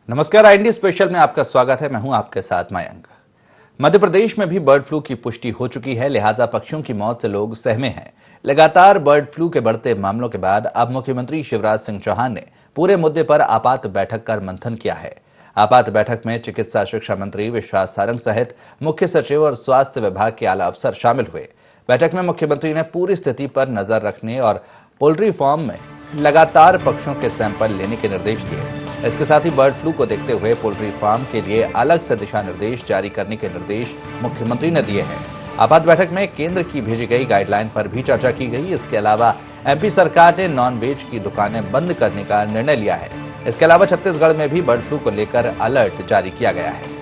नमस्कार, आई India special में आपका स्वागत है। मैं हूं आपके साथ मयंक। मध्य प्रदेश में भी बर्ड फ्लू की पुष्टि हो चुकी है, लिहाजा पक्षियों की मौत से लोग सहमे हैं। लगातार बर्ड फ्लू के बढ़ते मामलों के बाद अब मुख्यमंत्री शिवराज सिंह चौहान ने पूरे मुद्दे पर आपात बैठक कर मंथन किया है। आपात बैठक में चिकित्सा शिक्षा मंत्री विश्वास सारंग सहित मुख्य सचिव और स्वास्थ्य विभाग के आला अफसर शामिल हुए। बैठक में मुख्यमंत्री ने पूरी स्थिति पर नजर रखने और पोल्ट्री फार्म में लगातार पक्षियों के सैंपल लेने के निर्देश दिए। इसके साथ ही बर्ड फ्लू को देखते हुए पोल्ट्री फार्म के लिए अलग से दिशा निर्देश जारी करने के निर्देश मुख्यमंत्री ने दिए हैं। आपात बैठक में केंद्र की भेजी गई गाइडलाइन पर भी चर्चा की गई। इसके अलावा एमपी सरकार ने नॉन वेज की दुकानें बंद करने का निर्णय लिया है। इसके अलावा छत्तीसगढ़ में भी बर्ड फ्लू को लेकर अलर्ट जारी किया गया है।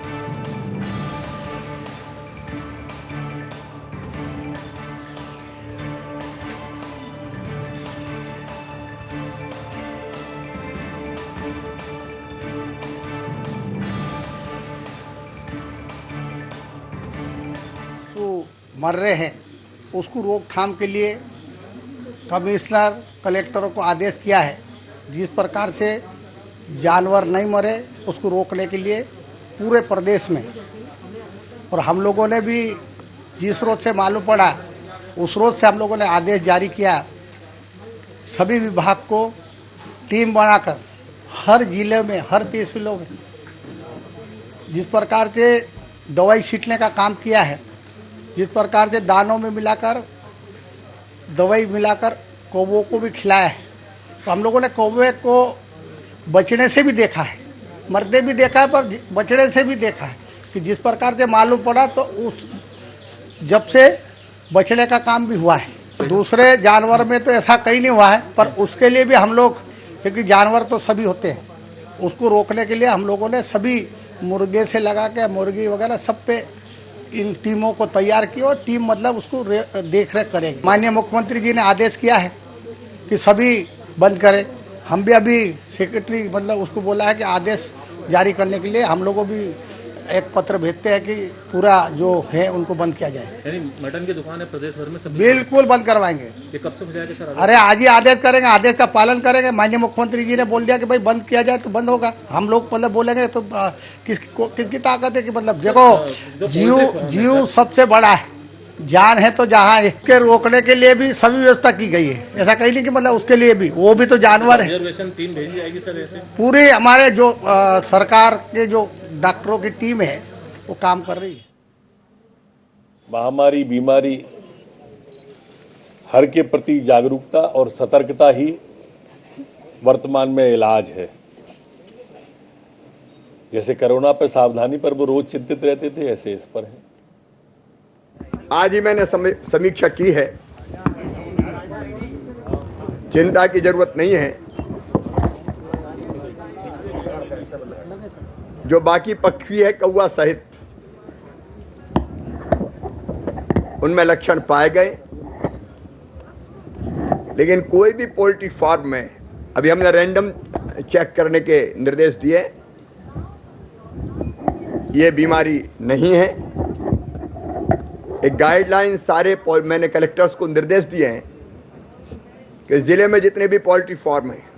मर रहे हैं उसको रोकथाम के लिए कमिश्नर कलेक्टरों को आदेश किया है। जिस प्रकार से जानवर नहीं मरे उसको रोकने के लिए पूरे प्रदेश में, और हम लोगों ने भी जिस रोज से मालूम पड़ा उस रोज से हम लोगों ने आदेश जारी किया। सभी विभाग को टीम बनाकर हर जिले में, हर तहसीलों में जिस प्रकार से दवाई छींटने का काम किया है, जिस प्रकार से दानों में मिलाकर दवाई मिलाकर कौवों को भी खिलाया है, तो हम लोगों ने कौवे को बचने से भी देखा है, मरते भी देखा है, पर बचने से भी देखा है कि जिस प्रकार से मालूम पड़ा तो उस जब से बचने का काम भी हुआ है। दूसरे जानवर में तो ऐसा कहीं नहीं हुआ है, पर उसके लिए भी हम लोग, क्योंकि जानवर तो सभी होते हैं, उसको रोकने के लिए हम लोगों ने सभी मुर्गे से लगा के मुर्गी वगैरह सब पे इन टीमों को तैयार किया और टीम मतलब उसको देख रेख करेगी। माननीय मुख्यमंत्री जी ने आदेश किया है कि सभी बंद करें। हम भी अभी सेक्रेटरी मतलब उसको बोला है कि आदेश जारी करने के लिए हम लोगों भी एक पत्र भेजते हैं कि पूरा जो है उनको बंद किया जाए। यानी मटन की दुकान है प्रदेश भर में सब बिल्कुल बंद करवाएंगे। ये कब से हो जाएगा सर? अरे आज ही आदेश करेंगे, आदेश का पालन करेंगे। माननीय मुख्यमंत्री जी ने बोल दिया कि भाई बंद किया जाए तो बंद होगा। हम लोग मतलब बोलेंगे तो किसकी ताकत है कि मतलब देखो जीव सबसे बड़ा है, जान है तो जहाँ इसके रोकने के लिए भी सभी व्यवस्था की गई है। ऐसा कहीं नहीं कि मतलब उसके लिए भी, वो भी तो जानवर है। रिजर्वेशन टीम भेजी जाएगी सर ऐसे? पूरी हमारे जो सरकार के जो डॉक्टरों की टीम है वो काम कर रही है। महामारी बीमारी हर के प्रति जागरूकता और सतर्कता ही वर्तमान में इलाज है। जैसे कोरोना पे सावधानी पर वो रोज चिंतित रहते थे, ऐसे इस पर है। आज ही मैंने समीक्षा की है, चिंता की जरूरत नहीं है। जो बाकी पक्षी है कौवा सहित, उनमें लक्षण पाए गए, लेकिन कोई भी पोल्ट्री फार्म में अभी हमने रैंडम चेक करने के निर्देश दिए, ये बीमारी नहीं है। एक गाइडलाइन सारे मैंने कलेक्टर्स को निर्देश दिए हैं कि जिले में जितने भी पोल्ट्री फार्म हैं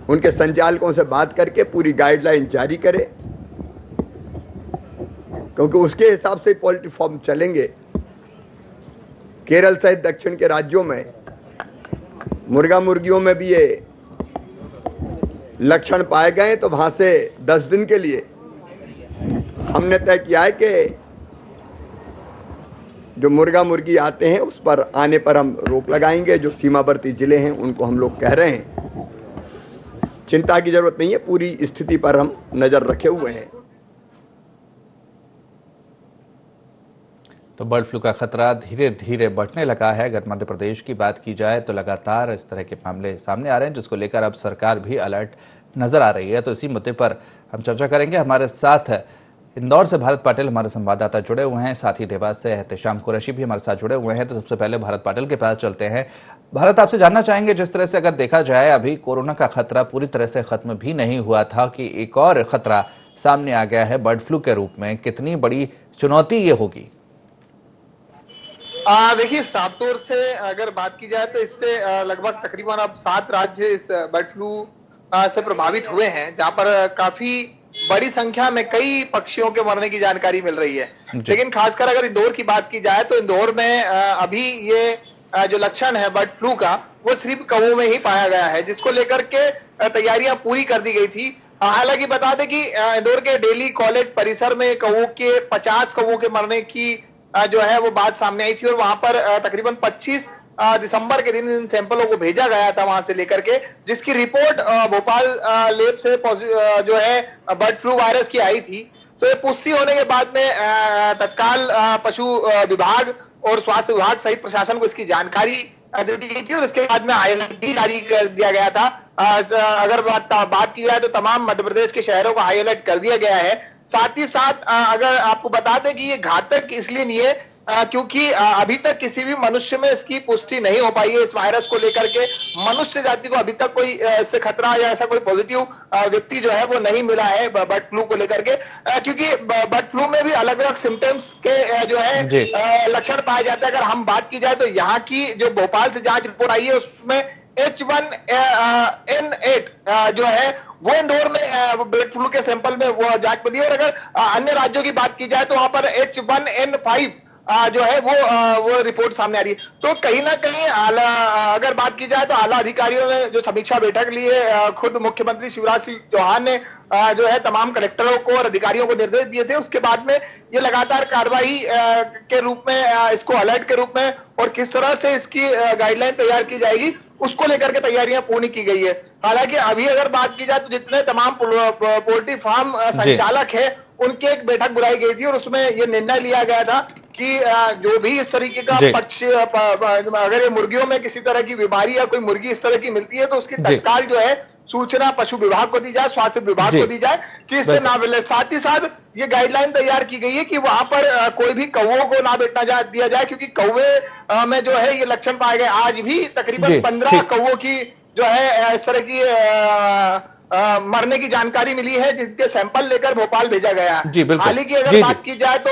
उनके संचालकों से बात करके पूरी गाइडलाइन जारी करें, क्योंकि उसके हिसाब से पोल्ट्री फार्म चलेंगे। केरल सहित दक्षिण के राज्यों में मुर्गा मुर्गियों में भी ये लक्षण पाए गए, तो वहां से 10 दिन के लिए हमने तय किया है कि जो मुर्गा मुर्गी आते हैं उस पर आने पर हम रोक लगाएंगे। जो सीमावर्ती जिले हैं उनको हम लोग कह रहे हैं, चिंता की जरूरत नहीं है, पूरी स्थिति पर हम नजर रखे हुए हैं। तो बर्ड फ्लू का खतरा धीरे धीरे बढ़ने लगा है। अगर मध्य प्रदेश की बात की जाए तो लगातार इस तरह के मामले सामने आ रहे हैं, जिसको लेकर अब सरकार भी अलर्ट नजर आ रही है। तो इसी मुद्दे पर हम चर्चा करेंगे। हमारे साथ इंदौर से भारत पाटिल हमारे संवाददाता जुड़े हुए हैं, साथ ही देवास से एहतेशाम कुरैशी भी हमारे साथ जुड़े हुए हैं। तो सबसे पहले भारत पाटिल के पास चलते हैं। भारत, आपसे जानना चाहेंगे, जिस तरह से अगर देखा जाए अभी कोरोना का खतरा पूरी तरह से खत्म भी नहीं हुआ था कि एक और खतरा सामने आ गया है बर्ड फ्लू के रूप में, कितनी बड़ी चुनौती ये होगी? देखिए, साफ तौर से अगर बात की जाए तो इससे लगभग तकरीबन अब 7 राज्य इस बर्ड फ्लू से प्रभावित हुए हैं, जहां पर काफी बड़ी संख्या में कई पक्षियों के मरने की जानकारी मिल रही है। लेकिन खासकर अगर इंदौर की बात की जाए तो इंदौर में अभी ये जो लक्षण है बर्ड फ्लू का, वो सिर्फ कौवों में ही पाया गया है, जिसको लेकर के तैयारियां पूरी कर दी गई थी। हालांकि बता दें कि इंदौर के डेली कॉलेज परिसर में कौवों के 50 कौवों के मरने की जो है वो बात सामने आई थी, और वहां पर तकरीबन 25 दिसंबर के दिन इन सैंपलों को भेजा गया था वहां से लेकर के, जिसकी रिपोर्ट भोपाल लैब से जो है बर्ड फ्लू वायरस की आई थी। तो ये पुष्टि होने के बाद में तत्काल पशु विभाग और स्वास्थ्य विभाग सहित प्रशासन को इसकी जानकारी दे दी गई थी, और इसके बाद में हाई अलर्ट भी जारी कर दिया गया था। अगर बात की जाए तो तमाम मध्य प्रदेश के शहरों को हाई अलर्ट कर दिया गया है। साथ ही साथ अगर आपको बता दें कि ये घातक इसलिए नहीं है क्योंकि अभी तक किसी भी मनुष्य में इसकी पुष्टि नहीं हो पाई है। इस वायरस को लेकर के मनुष्य जाति को अभी तक कोई इससे खतरा या ऐसा कोई पॉजिटिव व्यक्ति जो है वो नहीं मिला है बर्ड फ्लू को लेकर के, क्योंकि बर्ड फ्लू में भी अलग अलग सिम्टम्स के जो है लक्षण पाए जाते हैं। अगर हम बात की जाए तो यहाँ की जो भोपाल से जांच रिपोर्ट आई है उसमें H1N8 जो है वो इंदौर में बर्ड फ्लू के सैंपल में वो जांच मिली है। और अगर अन्य राज्यों की बात की जाए तो वहां पर H1N5 जो है वो रिपोर्ट सामने आ रही है। तो कहीं ना कहीं अगर बात की जाए तो आला अधिकारियों ने जो समीक्षा बैठक ली है, खुद मुख्यमंत्री शिवराज सिंह चौहान ने जो है तमाम कलेक्टरों को और अधिकारियों को निर्देश दिए थे। उसके बाद में ये लगातार कार्रवाई के रूप में, इसको अलर्ट के रूप में, और किस तरह से इसकी गाइडलाइन तैयार की जाएगी उसको लेकर के तैयारियां पूर्ण की गई है। हालांकि अभी अगर बात की जाए तो जितने तमाम पोल्ट्री फार्म संचालक है उनकी एक बैठक बुलाई गई थी, और उसमें यह निर्णय लिया गया था कि जो भी इस तरीके का पक्षी, अगर ये मुर्गियों में किसी तरह की बीमारी या कोई मुर्गी इस तरह की मिलती है तो उसकी तत्काल जो है सूचना पशु विभाग को दी जाए, स्वास्थ्य विभाग को दी जाए कि इससे ना मिले। साथ ही साथ ये गाइडलाइन तैयार की गई है कि वहां पर कोई भी कौवों को ना बैठना दिया जाए, क्योंकि कौवे में जो है ये लक्षण पाए गए। आज भी तकरीबन 15 कौवों की जो है इस तरह की मरने की जानकारी मिली है, जिनके सैंपल लेकर भोपाल भेजा गया है। जी बिल्कुल। हाल ही की अगर बात की जाए तो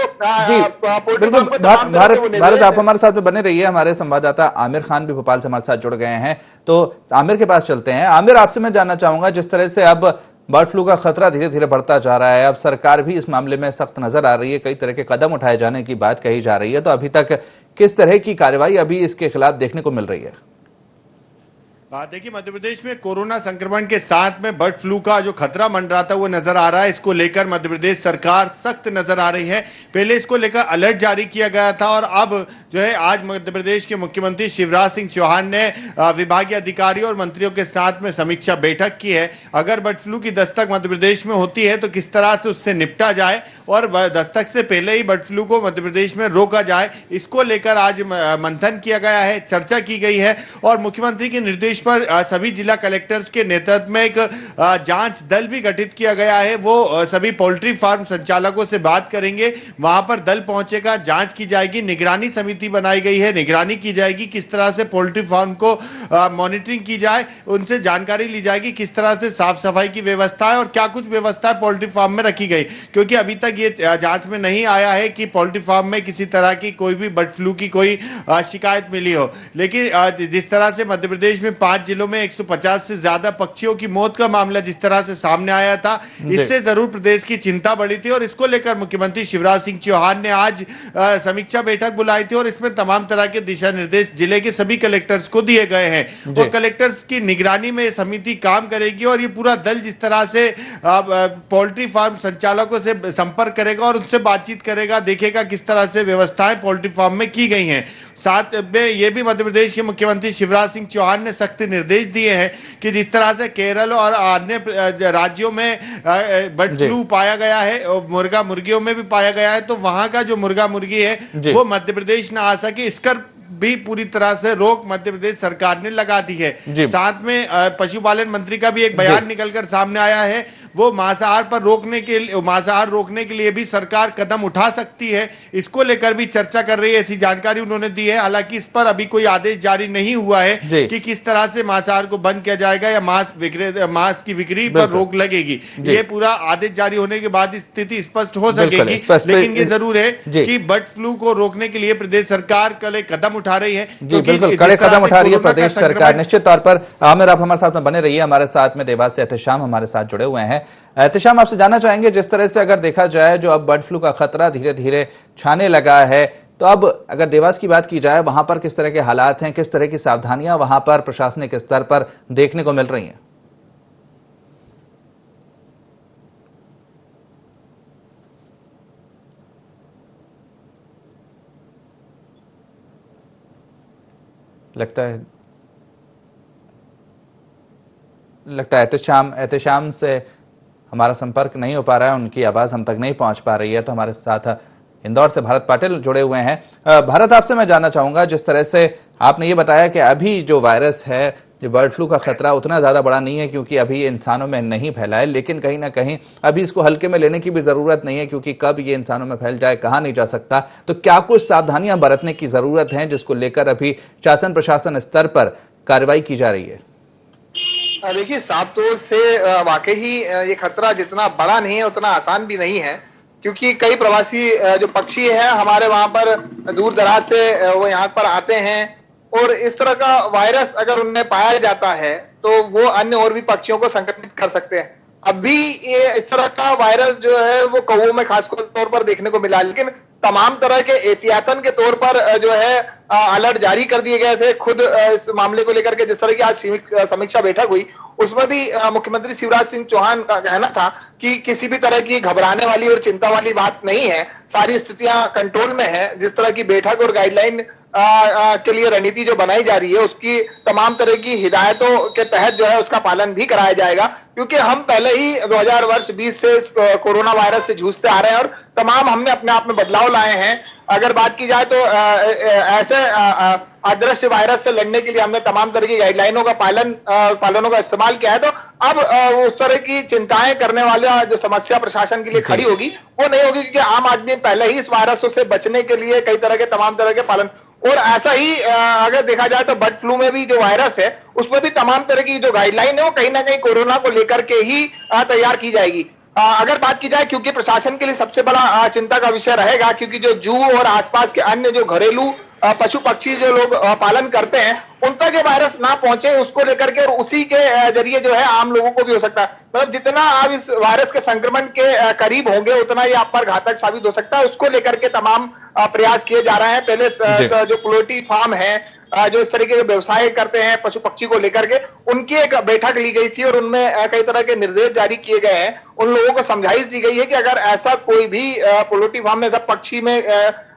बिल्कुल भारत, आप हमारे साथ में बने रहिए। हमारे संवाददाता आमिर खान भी भोपाल से हमारे साथ जुड़ गए हैं, तो आमिर के पास चलते हैं। आमिर, आपसे मैं जानना चाहूंगा, जिस तरह से अब बर्ड फ्लू का खतरा धीरे धीरे बढ़ता जा रहा है, अब सरकार भी इस मामले में सख्त नजर आ रही है, कई तरह के कदम उठाए जाने की बात कही जा रही है, तो अभी तक किस तरह की कार्रवाई अभी इसके खिलाफ देखने को मिल रही है? देखिए, मध्य प्रदेश में कोरोना संक्रमण के साथ में बर्ड फ्लू का जो खतरा मंडराता वो नजर आ रहा है। इसको लेकर मध्य प्रदेश सरकार सख्त नजर आ रही है। पहले इसको लेकर अलर्ट जारी किया गया था, और अब जो है आज मध्य प्रदेश के मुख्यमंत्री शिवराज सिंह चौहान ने विभागीय अधिकारियों और मंत्रियों के साथ में समीक्षा बैठक की है। अगर बर्ड फ्लू की दस्तक मध्य प्रदेश में होती है तो किस तरह से उससे निपटा जाए, और दस्तक से पहले ही बर्ड फ्लू को मध्य प्रदेश में रोका जाए, इसको लेकर आज मंथन किया गया है, चर्चा की गई है। और मुख्यमंत्री के निर्देश पर सभी जिला कलेक्टर्स के नेतृत्व में एक जांच दल भी गठित किया गया है। वो सभी पोल्ट्री फार्म संचालकों से बात करेंगे, वहां पर दल पहुंचेगा, जांच की जाएगी, निगरानी समिति बनाई गई है, निगरानी की जाएगी किस तरह से पोल्ट्री फार्म को मॉनिटरिंग की जाए, उनसे जानकारी ली जाएगी किस तरह से साफ सफाई की व्यवस्था है और क्या कुछ व्यवस्था पोल्ट्री फार्म में रखी गई, क्योंकि अभी तक ये जांच में नहीं आया है कि पोल्ट्री फार्म में किसी तरह की कोई भी बर्ड फ्लू की कोई शिकायत मिली हो। लेकिन जिस तरह से मध्य प्रदेश में 5 जिलों में 150 से ज्यादा पक्षियों की मौत का मामला जिस तरह से सामने आया था, इससे जरूर प्रदेश की चिंता बढ़ी थी, और इसको लेकर मुख्यमंत्री शिवराज सिंह चौहान ने आज समीक्षा बैठक बुलाई थी, और इसमें तमाम तरह के दिशा निर्देश जिले के सभी कलेक्टर्स को दिए गए हैं, और कलेक्टर्स की निगरानी में समिति काम करेगी। और ये पूरा दल जिस तरह से पोल्ट्री फार्म संचालकों से संपर्क करेगा और उनसे बातचीत करेगा, देखेगा किस तरह से व्यवस्थाएं पोल्ट्री फार्म में की गई हैं। साथ में ये भी मध्य प्रदेश के मुख्यमंत्री शिवराज सिंह चौहान ने सख्त निर्देश दिए हैं कि जिस तरह से केरल और अन्य राज्यों में बर्ड फ्लू पाया गया है, मुर्गा मुर्गियों में भी पाया गया है, तो वहां का जो मुर्गा मुर्गी है वो मध्य प्रदेश न आ सके, इसका भी पूरी तरह से रोक मध्य प्रदेश सरकार ने लगा दी है। साथ में पशुपालन मंत्री का भी एक बयान निकलकर सामने आया है, वो मांसाहार रोकने के लिए भी सरकार कदम उठा सकती है, इसको लेकर भी चर्चा कर रही है, ऐसी जानकारी उन्होंने दी है। हालांकि इस पर अभी कोई आदेश जारी नहीं हुआ है कि किस तरह से मांसाहार को बंद किया जाएगा या मांस की बिक्री पर रोक लगेगी। ये पूरा आदेश जारी होने के बाद स्थिति स्पष्ट हो सकेगी। लेकिन ये जरूर है कि बर्ड फ्लू को रोकने के लिए प्रदेश सरकार कल एक कदम उठा रही है, बिल्कुल कड़े कदम उठा रही है प्रदेश सरकार। निश्चित तौर पर आमिर, आप हमारे साथ में बने रहिए। हमारे साथ में देवास से एहतेशाम हमारे साथ जुड़े हुए हैं। एहतेशाम, आपसे जानना चाहेंगे, जिस तरह से अगर देखा जाए जो अब बर्ड फ्लू का खतरा धीरे धीरे छाने लगा है, तो अब अगर देवास की बात की जाए, वहां पर किस तरह के हालात हैं, किस तरह की सावधानियां वहां पर प्रशासनिक स्तर पर देखने को मिल रही हैं? लगता है एहतेशाम से हमारा संपर्क नहीं हो पा रहा है, उनकी आवाज हम तक नहीं पहुंच पा रही है। तो हमारे साथ इंदौर से भारत पाटिल जुड़े हुए हैं। भारत, आपसे मैं जानना चाहूंगा, जिस तरह से आपने ये बताया कि अभी जो वायरस है, जो बर्ड फ्लू का खतरा उतना ज्यादा बड़ा नहीं है क्योंकि अभी ये इंसानों में नहीं फैला है, लेकिन कहीं ना कहीं अभी इसको हल्के में लेने की भी जरूरत नहीं है क्योंकि कब ये इंसानों में फैल जाए कहा नहीं जा सकता। तो क्या कुछ सावधानियां बरतने की जरूरत है जिसको लेकर अभी शासन प्रशासन स्तर पर कार्रवाई की जा रही है? देखिए, साफ तौर से वाकई ही ये खतरा जितना बड़ा नहीं है उतना आसान भी नहीं है, क्योंकि कई प्रवासी जो पक्षी हैं हमारे वहां पर दूर दराज से वो यहाँ पर आते हैं, और इस तरह का वायरस अगर उनमें पाया जाता है तो वो अन्य और भी पक्षियों को संक्रमित कर सकते हैं। अभी ये इस तरह का वायरस जो है वो कौवों में खास तौर पर देखने को मिला, लेकिन तमाम तरह के एहतियातन के तौर पर जो है अलर्ट जारी कर दिए गए थे। खुद इस मामले को लेकर के जिस तरह की आज समीक्षा बैठक हुई, उसमें भी मुख्यमंत्री शिवराज सिंह चौहान का कहना था कि किसी भी तरह की घबराने वाली और चिंता वाली बात नहीं है, सारी स्थितियां कंट्रोल में है। जिस तरह की बैठक और गाइडलाइन के लिए रणनीति जो बनाई जा रही है, उसकी तमाम तरह की हिदायतों के तहत जो है उसका पालन भी कराया जाएगा, क्योंकि हम पहले ही 2020 से कोरोना वायरस से जूझते आ रहे हैं और तमाम हमने अपने आप में बदलाव लाए हैं। अगर बात की जाए तो ऐसे अदृश्य वायरस से लड़ने के लिए हमने तमाम तरह की गाइडलाइनों का पालनों का इस्तेमाल किया है। तो अब उस तरह की चिंताएं करने वाला जो समस्या प्रशासन के लिए खड़ी होगी वो नहीं होगी, क्योंकि आम आदमी पहले ही इस वायरसों से बचने के लिए कई तरह के तमाम तरह के पालन, और ऐसा ही अगर देखा जाए तो बर्ड फ्लू में भी जो वायरस है उसमें भी तमाम तरह की जो गाइडलाइन है वो कहीं ना कहीं कोरोना को लेकर के ही तैयार की जाएगी। अगर बात की जाए, क्योंकि प्रशासन के लिए सबसे बड़ा चिंता का विषय रहेगा, क्योंकि जो जू और आसपास के अन्य जो घरेलू पशु पक्षी जो लोग पालन करते हैं उन तक ये वायरस ना पहुंचे, उसको लेकर के, और उसी के जरिए जो है आम लोगों को भी हो सकता है। मतलब जितना आप इस वायरस के संक्रमण के करीब होंगे उतना ये आप पर घातक साबित हो सकता है। उसको लेकर के तमाम प्रयास किए जा रहे हैं। पहले जो पोल्ट्री फार्म है, जो इस तरीके के व्यवसाय करते हैं पशु पक्षी को लेकर के, उनकी एक बैठक ली गई थी और उनमें कई तरह के निर्देश जारी किए गए हैं। उन लोगों को समझाइश दी गई है कि अगर ऐसा कोई भी पोल्ट्री फार्म में सब पक्षी में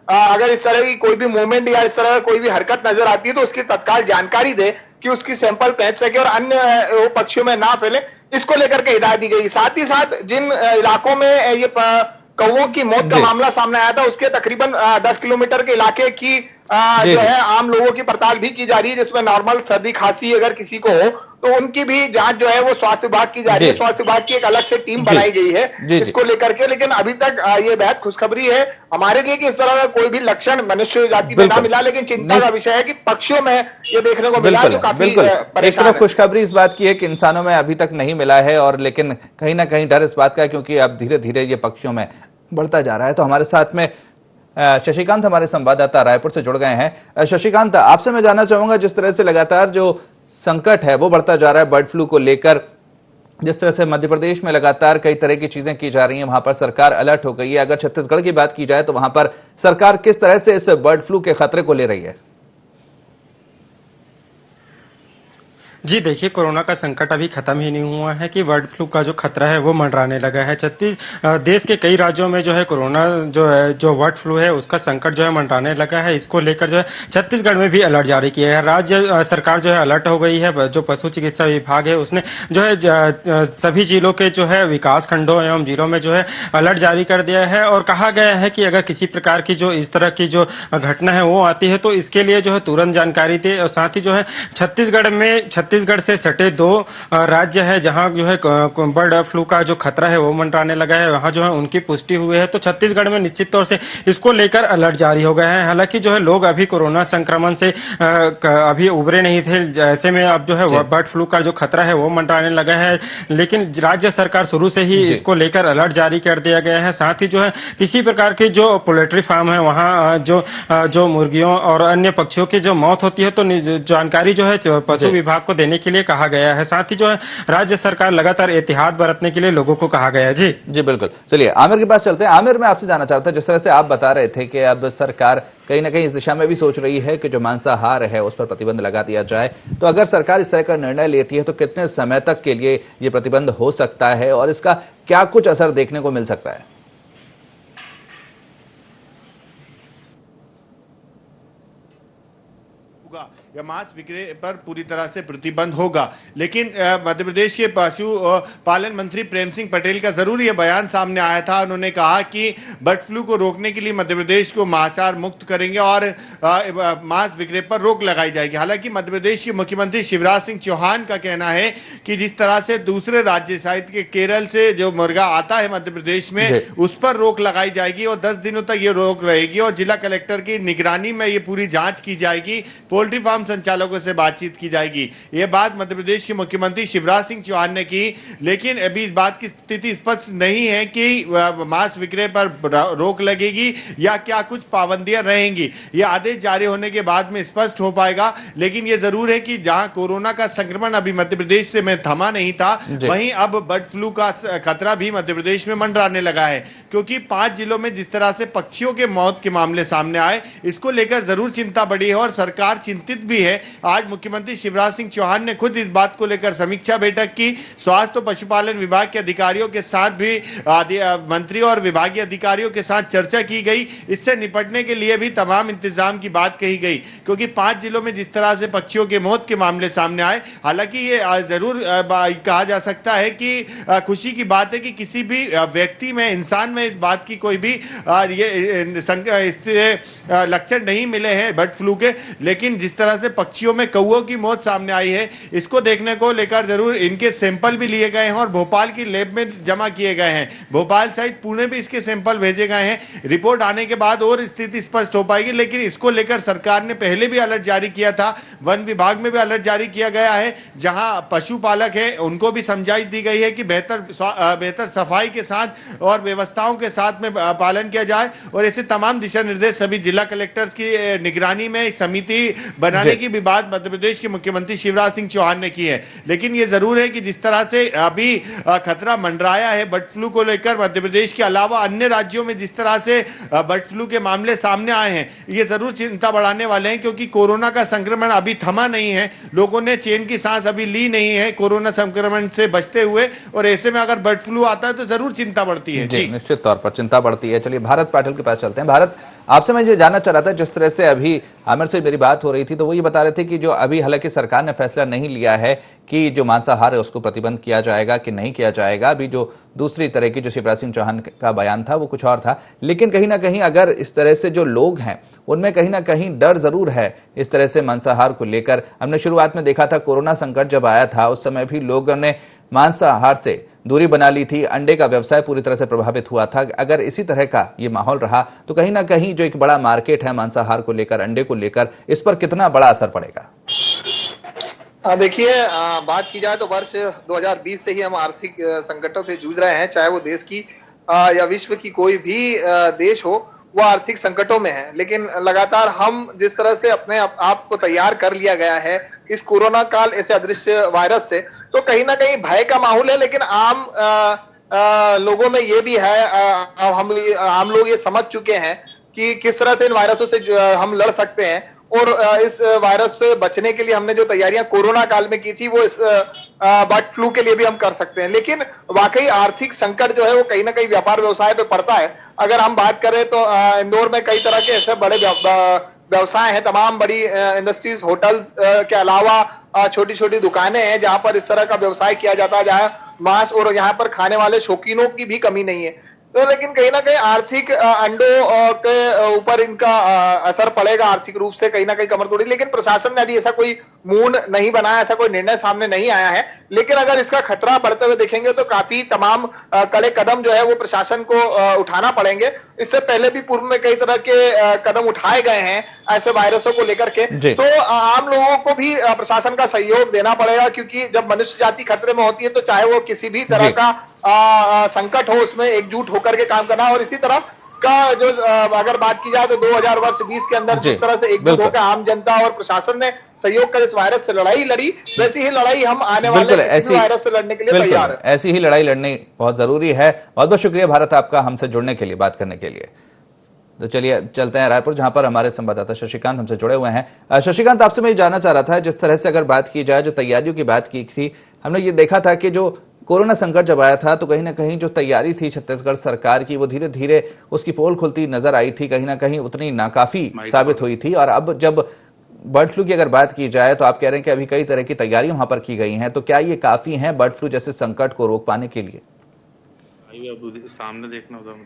अगर इस तरह की कोई भी मूवमेंट या इस तरह कोई भी हरकत नजर आती है तो उसकी तत्काल जानकारी दे कि उसकी सैंपल पहुंच सके और अन्य पक्षियों में ना फैले, इसको लेकर के हिदायत दी गई। साथ ही साथ जिन इलाकों में ये कौवों की मौत का मामला सामने आया था उसके तकरीबन 10 किलोमीटर के इलाके की जो है आम लोगों की पड़ताल भी की जा रही है, जिसमें नॉर्मल सर्दी खांसी अगर किसी को हो तो उनकी भी जांच जो है वो स्वास्थ्य विभाग की जा रही है। स्वास्थ्य विभाग की एक अलग से टीम बनाई गई है इसको लेकर के। लेकिन अभी तक ये बेहद खुशखबरी है हमारे लिए कि इस तरह का कोई भी लक्षण मनुष्य जाति में ना मिला, लेकिन चिंता का विषय है कि पक्षियों में ये देखने को मिला जो काफी परेशान है। खुशखबरी इस बात की है कि इंसानों में अभी तक नहीं मिला है, और लेकिन कहीं ना कहीं डर इस बात का है क्योंकि अब धीरे धीरे ये पक्षियों में बढ़ता जा रहा है। तो हमारे साथ में शशिकांत हमारे संवाददाता रायपुर से जुड़ गए हैं। शशिकांत, आपसे मैं जानना चाहूंगा, जिस तरह से लगातार जो संकट है वो बढ़ता जा रहा है बर्ड फ्लू को लेकर, जिस तरह से मध्य प्रदेश में लगातार कई तरह की चीजें की जा रही हैं, वहां पर सरकार अलर्ट हो गई है। अगर छत्तीसगढ़ की बात की जाए तो वहां पर सरकार किस तरह से इस बर्ड फ्लू के खतरे को ले रही है? जी देखिए, कोरोना का संकट अभी खत्म ही नहीं हुआ है कि बर्ड फ्लू का जो खतरा है वो मंडराने लगा है। देश के कई राज्यों में जो है कोरोना जो बर्ड फ्लू है उसका संकट जो है मंडराने लगा है। इसको लेकर जो है छत्तीसगढ़ में भी अलर्ट जारी किया है। राज्य सरकार जो है अलर्ट हो गई है। जो पशु चिकित्सा विभाग है उसने जो है सभी जिलों के जो है विकास खंडों एवं जिलों में जो है अलर्ट जारी कर दिया है और कहा गया है कि अगर किसी प्रकार की जो इस तरह की जो घटना है वो आती है तो इसके लिए जो है तुरंत जानकारी दे। और साथ ही जो है छत्तीसगढ़ छत्तीसगढ़ से सटे 2 राज्य है जहां जो है बर्ड फ्लू का जो खतरा है वो मंडराने लगा है, वहां जो है उनकी पुष्टि हुई है। तो छत्तीसगढ़ में निश्चित तौर से इसको लेकर अलर्ट जारी हो गया है। हालांकि जो है लोग अभी कोरोना संक्रमण से अभी उबरे नहीं थे, ऐसे में अब जो है बर्ड फ्लू का जो खतरा है वो मंडराने लगा है। लेकिन राज्य सरकार शुरू से ही इसको लेकर अलर्ट जारी कर दिया गया है। साथ ही जो है किसी प्रकार के जो पोल्ट्री फार्म है वहां जो मुर्गियों और अन्य पक्षियों की जो मौत होती है तो जानकारी जो है पशु विभाग को देने के लिए कहा गया है। साथ ही जो है राज्य सरकार लगातार एहतियात बरतने के लिए लोगों को कहा गया है। जी बिल्कुल। चलिए आमिर के पास चलते हैं। आमिर, मैं आपसे जानना चाहता हूं, जिस तरह से आप बता रहे थे कि अब सरकार कहीं ना कहीं इस दिशा में भी सोच रही है कि जो मांसाहार है उस पर प्रतिबंध लगा दिया जाए, तो अगर सरकार इस तरह का निर्णय लेती है तो कितने समय तक के लिए ये प्रतिबंध हो सकता है और इसका क्या कुछ असर देखने को मिल सकता है? या मांस विक्रय पर पूरी तरह से प्रतिबंध होगा। लेकिन मध्य प्रदेश के पशु पालन मंत्री प्रेम सिंह पटेल का जरूर यह बयान सामने आया था। उन्होंने कहा कि बर्ड फ्लू को रोकने के लिए मध्य प्रदेश को मांसाहार मुक्त करेंगे और मांस विक्रय पर रोक लगाई जाएगी। हालांकि मध्य प्रदेश के मुख्यमंत्री शिवराज सिंह चौहान का कहना है कि जिस तरह से दूसरे राज्य शायद के केरल से जो मुर्गा आता है मध्य प्रदेश में उस पर रोक लगाई जाएगी और 10 दिनों तक ये रोक रहेगी और जिला कलेक्टर की निगरानी में ये पूरी जांच की जाएगी। पोल्ट्री फार्म संचालकों से बातचीत की जाएगी। यह बात मध्य प्रदेश के मुख्यमंत्री शिवराज सिंह चौहान ने की। लेकिन अभी इस बात की स्थिति स्पष्ट नहीं है कि मांस विक्रय पर रोक लगेगी या क्या कुछ पाबंदियां रहेंगी। यह आदेश जारी होने के बाद में स्पष्ट हो पाएगा। लेकिन यह जरूर है कि जहां कोरोना का संक्रमण अभी मध्य प्रदेश से में थमा नहीं था, वहीं अब बर्ड फ्लू का खतरा भी मध्य प्रदेश में मंडराने लगा है। क्योंकि 5 जिलों में जिस तरह से पक्षियों के मौत के मामले सामने आए, इसको लेकर जरूर चिंता बढ़ी है और सरकार चिंतित भी है। आज मुख्यमंत्री शिवराज सिंह चौहान ने खुद इस बात को लेकर समीक्षा बैठक की। स्वास्थ्य और पशुपालन विभाग के अधिकारियों के साथ भी मंत्री और विभागीय अधिकारियों के साथ चर्चा की गई। इससे निपटने के लिए भी तमाम इंतजाम की बात कही गई। क्योंकि 5 जिलों में जिस तरह से पक्षियों के मौत के मामले सामने आए, हालांकि ये जरूर कहा जा सकता है कि खुशी की बात है कि किसी भी व्यक्ति में, इंसान में इस बात की कोई भी लक्षण नहीं मिले हैं बर्ड फ्लू के। लेकिन जिस तरह से पक्षियों में कौओं की मौत सामने आई है, इसको देखने को लेकर जरूर इनके सैंपल भी लिए गए हैं और भोपाल की लैब में जमा किए गए हैं। भोपाल सहित पुणे भी इसके सैंपल भेजे गए हैं। रिपोर्ट आने के बाद और स्थिति स्पष्ट हो पाएगी। लेकिन इसको लेकर सरकार ने पहले भी अलर्ट जारी किया था। वन विभाग में भी अलर्ट जारी किया गया है। जहां पशुपालक है उनको भी समझाइश दी गई है कि बेहतर सफाई के साथ और व्यवस्थाओं के साथ में पालन किया जाए। और ऐसे तमाम दिशा निर्देश सभी जिला कलेक्टर्स की निगरानी में एक समिति बनाने की भी बात मध्य प्रदेश के मुख्यमंत्री शिवराज सिंह चौहान ने की है। लेकिन यह जरूर है कि जिस तरह से अभी खतरा मंडराया है बर्ड फ्लू को लेकर, मध्य प्रदेश के अलावा अन्य राज्यों में जिस तरह से बर्ड फ्लू के मामले सामने आए हैं, ये जरूर चिंता बढ़ाने वाले हैं। क्योंकि कोरोना का संक्रमण अभी थमा नहीं है, लोगों ने चैन की सांस अभी ली नहीं है कोरोना संक्रमण से बचते हुए। और ऐसे में अगर बर्ड फ्लू आता है तो जरूर चिंता बढ़ती है। जी, निश्चित तौर पर चिंता बढ़ती है। चलिए भारत पाटिल के पास चलते हैं। भारत, आपसे मैं ये जानना चाह रहा था, जिस तरह से अभी आमिर से मेरी बात हो रही थी तो वो ये बता रहे थे कि जो अभी हालांकि सरकार ने फैसला नहीं लिया है कि जो मांसाहार है उसको प्रतिबंध किया जाएगा कि नहीं किया जाएगा। अभी जो दूसरी तरह की जो शिवराज सिंह चौहान का बयान था वो कुछ और था। लेकिन कहीं ना कहीं अगर इस तरह से जो लोग हैं उनमें कहीं ना कहीं डर जरूर है इस तरह से मांसाहार को लेकर। हमने शुरुआत में देखा था, कोरोना संकट जब आया था उस समय भी लोगों ने मांसाहार से दूरी बना ली थी, अंडे का व्यवसाय पूरी तरह से प्रभावित हुआ था। अगर इसी तरह का ये माहौल रहा तो कहीं ना कहीं जो एक बड़ा मार्केट है मांसाहार को लेकर, अंडे को लेकर, इस पर कितना बड़ा असर पड़ेगा? देखिए, बात की जाए तो वर्ष 2020 से ही हम आर्थिक संकटों से जूझ रहे हैं। चाहे वो देश की या विश्व की कोई भी देश हो, वो आर्थिक संकटों में है। लेकिन लगातार हम जिस तरह से अपने आप को तैयार कर लिया गया है इस कोरोना काल ऐसे अदृश्य वायरस से, तो कहीं ना कहीं भय का माहौल है। लेकिन आम लोगों में ये भी है, हम लोग ये समझ चुके हैं कि किस तरह से इन वायरसों से हम लड़ सकते हैं। और इस वायरस से बचने के लिए हमने जो तैयारियां कोरोना काल में की थी वो इस बर्ड फ्लू के लिए भी हम कर सकते हैं। लेकिन वाकई आर्थिक संकट जो है वो कहीं ना कहीं व्यापार व्यवसाय पे पड़ता है। अगर हम बात करें तो इंदौर में कई तरह के ऐसे बड़े व्यवसाय हैं, तमाम बड़ी इंडस्ट्रीज, होटल्स के अलावा छोटी छोटी दुकानें हैं जहां पर इस तरह का व्यवसाय किया जाता है, जहां मांस और यहाँ पर खाने वाले शौकीनों की भी कमी नहीं है। तो लेकिन कहीं ना कहीं आर्थिक अंडों के ऊपर इनका असर पड़ेगा आर्थिक रूप से, कहीं ना कहीं कमर तोड़ी। लेकिन प्रशासन ने अभी ऐसा कोई मूड नहीं बनाया, ऐसा कोई निर्णय सामने नहीं आया है। लेकिन अगर इसका खतरा बढ़ते हुए देखेंगे तो काफी तमाम कड़े कदम जो है वो प्रशासन को उठाना पड़ेंगे। इससे पहले भी पूर्व में कई तरह के कदम उठाए गए हैं ऐसे वायरसों को लेकर के। तो आम लोगों को भी प्रशासन का सहयोग देना पड़ेगा, क्योंकि जब मनुष्य जाति खतरे में होती है तो चाहे वो किसी भी तरह का संकट हो, उसमें एकजुट होकर के काम करना। और इसी तरह का जो अगर बात की जाए तो 2020 के अंदर जिस तरह से एकजुट होकर आम जनता और प्रशासन ने सहयोग कर इस वायरस से लड़ाई लड़ी, वैसी ही लड़ाई हम आने वाले किसी भी वायरस से लड़ने के लिए तैयार है। ऐसी ही लड़ाई लड़नी बहुत जरूरी है। बहुत बहुत शुक्रिया भारत आपका हमसे जुड़ने के लिए, बात करने के लिए। तो चलिए चलते हैं रायपुर, जहां पर हमारे संवाददाता शशिकांत हमसे जुड़े हुए हैं। शशिकांत, आपसे मैं जानना चाह रहा था, जिस तरह से अगर बात की जाए, जो तैयारियों की बात की थी, हमने ये देखा था कि जो कोरोना संकट जब आया था तो कहीं ना कहीं जो तैयारी थी छत्तीसगढ़ सरकार की, वो धीरे धीरे उसकी पोल खुलती नजर आई थी, कहीं ना कहीं उतनी नाकाफी साबित हुई थी। और अब जब बर्ड फ्लू की अगर बात की जाए तो आप कह रहे हैं कि अभी कई तरह की तैयारी वहां पर की गई हैं, तो क्या ये काफी है बर्ड फ्लू जैसे संकट को रोक पाने के लिए? सामने देखना होगा।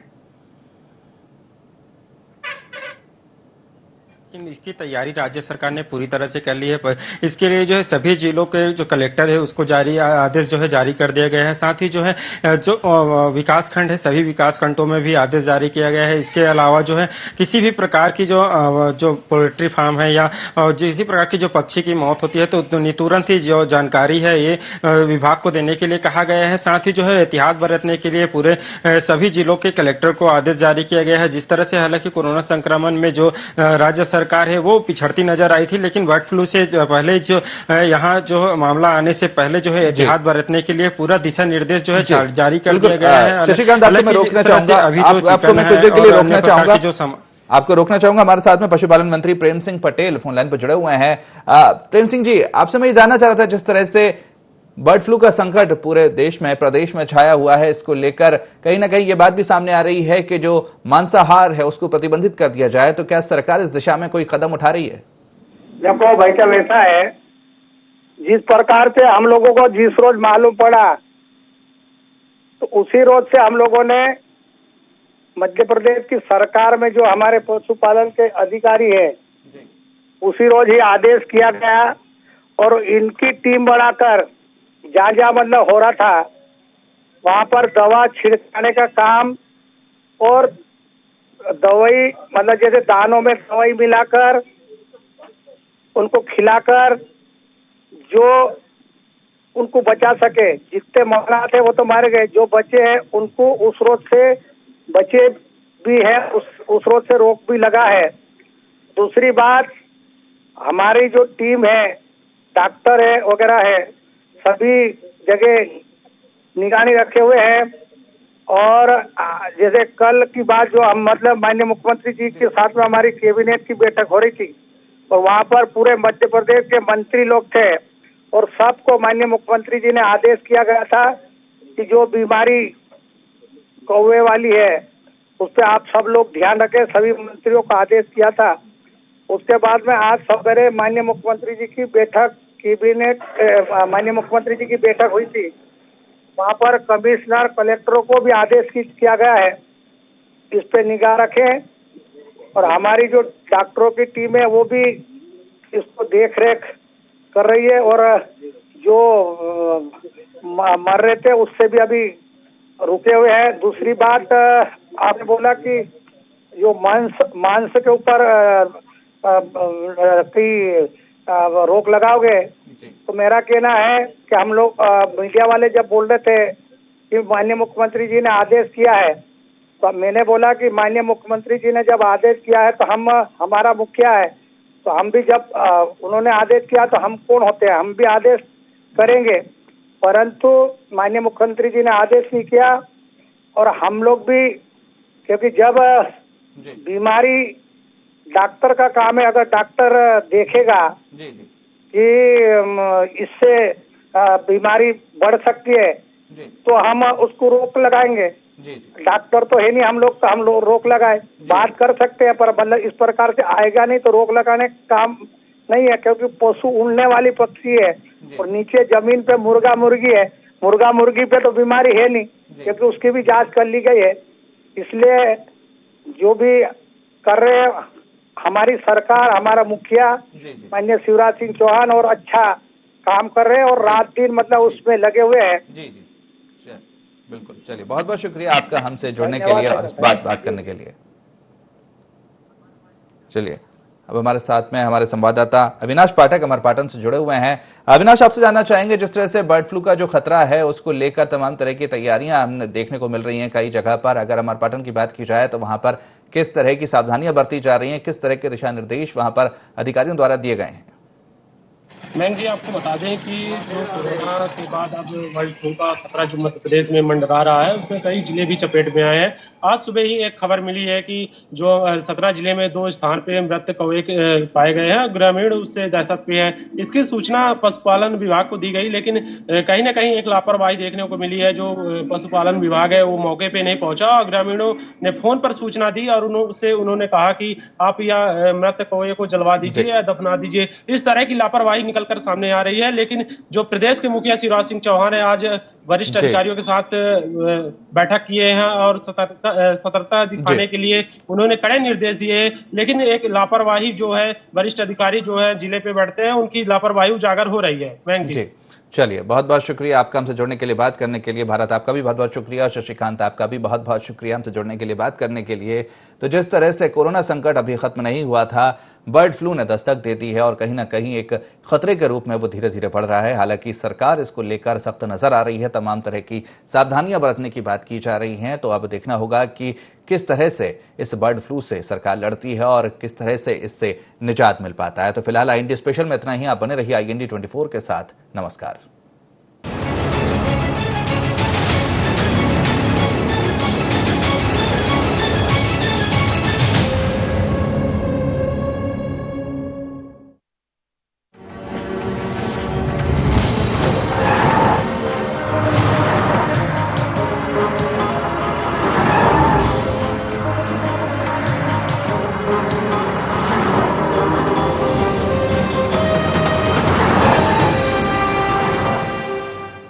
लेकिन इसकी तैयारी राज्य सरकार ने पूरी तरह से कर ली है। इसके लिए जो है सभी जिलों के जो कलेक्टर है उसको आदेश जो है जारी कर दिया गया है। साथ ही जो है जो विकास खंड है, सभी विकास खंडों में भी आदेश जारी किया गया है। इसके अलावा जो है किसी भी प्रकार की जो पोल्ट्री फार्म है या जो इसी प्रकार की जो पक्षी की मौत होती है तो तुरंत ही जो जानकारी है ये विभाग को देने के लिए कहा गया है। साथ ही जो है एहतियात बरतने के लिए पूरे सभी जिलों के कलेक्टर को आदेश जारी किया गया है। जिस तरह से हालांकि कोरोना संक्रमण में जो राज्य सरकार है वो पिछड़ती नजर आई थी, लेकिन बर्ड फ्लू से पहले जो यहाँ जो मामला आने से पहले जो है एहतियात बरतने के लिए पूरा दिशा निर्देश जो है जारी कर दिया गया है। शशिकांत, आपको मैं रोकना चाहूंगा, आपको मैं कुछ देर के लिए रोकना चाहूंगा, आपको रोकना चाहूंगा। हमारे साथ में पशुपालन मंत्री प्रेम सिंह पटेल फोन लाइन पर जुड़े हुए हैं। प्रेम सिंह जी, आपसे मैं ये जानना चाह रहा था, जिस तरह से बर्ड फ्लू का संकट पूरे देश में, प्रदेश में छाया हुआ है, इसको लेकर कहीं ना कहीं ये बात भी सामने आ रही है कि जो मांसाहार है उसको प्रतिबंधित कर दिया जाए, तो क्या सरकार इस दिशा में कोई कदम उठा रही है? देखो भाई साहब, ऐसा है, जिस प्रकार से हम लोगों को जिस रोज मालूम पड़ा तो उसी रोज से हम लोगों ने मध्य प्रदेश की सरकार में जो हमारे पशुपालन के अधिकारी है उसी रोज ही आदेश किया गया और इनकी टीम बढ़ाकर जहाँ जहाँ मतलब हो रहा था वहाँ पर दवा छिड़काने का काम और दवाई मतलब जैसे दानों में दवाई मिलाकर उनको खिलाकर जो उनको बचा सके, जितने मरना थे वो तो मारे गए, जो बचे हैं उनको उस रोग से बचे भी है, उस रोग से रोक भी लगा है। दूसरी बात, हमारी जो टीम है, डॉक्टर है वगैरह है, सभी जगह निगरानी रखे हुए हैं। और जैसे कल की बात जो हम मतलब माननीय मुख्यमंत्री जी के साथ में हमारी कैबिनेट की बैठक हो रही थी और वहाँ पर पूरे मध्य प्रदेश के मंत्री लोग थे और सबको माननीय मुख्यमंत्री जी ने आदेश किया गया था कि जो बीमारी कौवे वाली है उस पर आप सब लोग ध्यान रखें, सभी मंत्रियों को आदेश किया था। उसके बाद में आज सवेरे माननीय मुख्यमंत्री जी की बैठक, कैबिनेट माननीय मुख्यमंत्री जी की बैठक हुई थी, वहाँ पर कमिश्नर कलेक्टरों को भी आदेश किया गया है इस पे निगाह रखें और हमारी जो डॉक्टरों की टीम है वो भी इसको देख रेख कर रही है और जो मर रहे थे उससे भी अभी रुके हुए हैं। दूसरी बात, आपने बोला कि जो मांस के ऊपर रोक लगाओगे, तो मेरा कहना है कि हम लोग मीडिया वाले जब बोल रहे थे कि माननीय मुख्यमंत्री जी ने आदेश किया है, तो मैंने बोला कि माननीय मुख्यमंत्री जी ने जब आदेश किया है तो हम हमारा मुखिया है, तो हम भी जब उन्होंने आदेश किया तो हम कौन होते हैं, हम भी आदेश करेंगे। परंतु माननीय मुख्यमंत्री जी ने आदेश नहीं किया और हम लोग भी, क्योंकि जब बीमारी डॉक्टर का काम है, अगर डॉक्टर देखेगा कि इससे बीमारी बढ़ सकती है तो हम उसको रोक लगाएंगे। डॉक्टर तो है नहीं, हम लोग रोक लगाए, बात कर सकते हैं पर मतलब इस प्रकार से आएगा नहीं तो रोक लगाने का काम नहीं है, क्योंकि पशु उड़ने वाली पक्षी है और नीचे जमीन पे मुर्गा मुर्गी है, मुर्गा मुर्गी पे तो बीमारी है नहीं क्योंकि उसकी भी जांच कर ली गई है। इसलिए जो भी कर रहे हैं हमारी सरकार, हमारा मुखिया माननीय शिवराज सिंह चौहान और अच्छा काम कर रहे हैं और रात दिन मतलब उसमें लगे हुए हैं। जी जी बिल्कुल। चलिए, बहुत बहुत शुक्रिया आपका हमसे जुड़ने के लिए और इस बात करने के लिए। चलिए, अब हमारे साथ में हमारे संवाददाता अविनाश पाठक अमरपाटन से जुड़े हुए हैं। अविनाश, आपसे जानना चाहेंगे, जिस तरह से बर्ड फ्लू का जो खतरा है उसको लेकर तमाम तरह की तैयारियां हमने देखने को मिल रही हैं कई जगह पर। अगर अमरपाटन की बात की जाए तो वहां पर किस तरह की सावधानियां बरती जा रही हैं, किस तरह के दिशा निर्देश वहां पर अधिकारियों द्वारा दिए गए हैं? मैंग जी, आपको बता दें कि जो कोरोना के बाद अब बर्ड फ्लू का खतरा जो मध्य प्रदेश में मंडरा रहा है उसमें कई जिले भी चपेट में आए हैं। आज सुबह ही एक खबर मिली है कि जो 17 जिले में 2 स्थान पे मृत कौवे पाए गए हैं। ग्रामीण उससे दहशत पे हैं। इसकी सूचना पशुपालन विभाग को दी गई, लेकिन कहीं ना कहीं एक लापरवाही देखने को मिली है। जो पशुपालन विभाग है वो मौके पे नहीं पहुंचा और ग्रामीणों ने फोन पर सूचना दी और उन्होंने कहा कि आप यह मृत कौवे को जलवा दीजिए या दफना दीजिए। इस तरह की लापरवाही निकल कर सामने आ रही है। लेकिन जो प्रदेश के मुखिया शिवराज सिंह चौहान है, आज वरिष्ठ अधिकारियों के साथ बैठक किए हैं और सतर्कता दिखाने के लिए उन्होंने कड़े निर्देश दिए। लेकिन एक लापरवाही जो है, वरिष्ठ अधिकारी जो है जिले पे बैठते हैं, उनकी लापरवाही उजागर हो रही है। मैंग जी, चलिए, बहुत बहुत शुक्रिया आपका हमसे जुड़ने के लिए, बात करने के लिए। भारत, आपका भी बहुत बहुत शुक्रिया। शशिकांत, आपका भी बहुत बहुत शुक्रिया हमसे जुड़ने के लिए, बात करने के लिए। तो जिस तरह से कोरोना संकट अभी खत्म नहीं हुआ था, बर्ड फ्लू ने दस्तक दे दी है और कहीं ना कहीं एक खतरे के रूप में वो धीरे धीरे बढ़ रहा है। हालांकि सरकार इसको लेकर सख्त नजर आ रही है, तमाम तरह की सावधानियां बरतने की बात की जा रही हैं। तो अब देखना होगा कि किस तरह से इस बर्ड फ्लू से सरकार लड़ती है और किस तरह से इससे निजात मिल पाता है। तो फिलहाल IND स्पेशल में इतना ही। आप बने रहिए IND 24 के साथ। नमस्कार।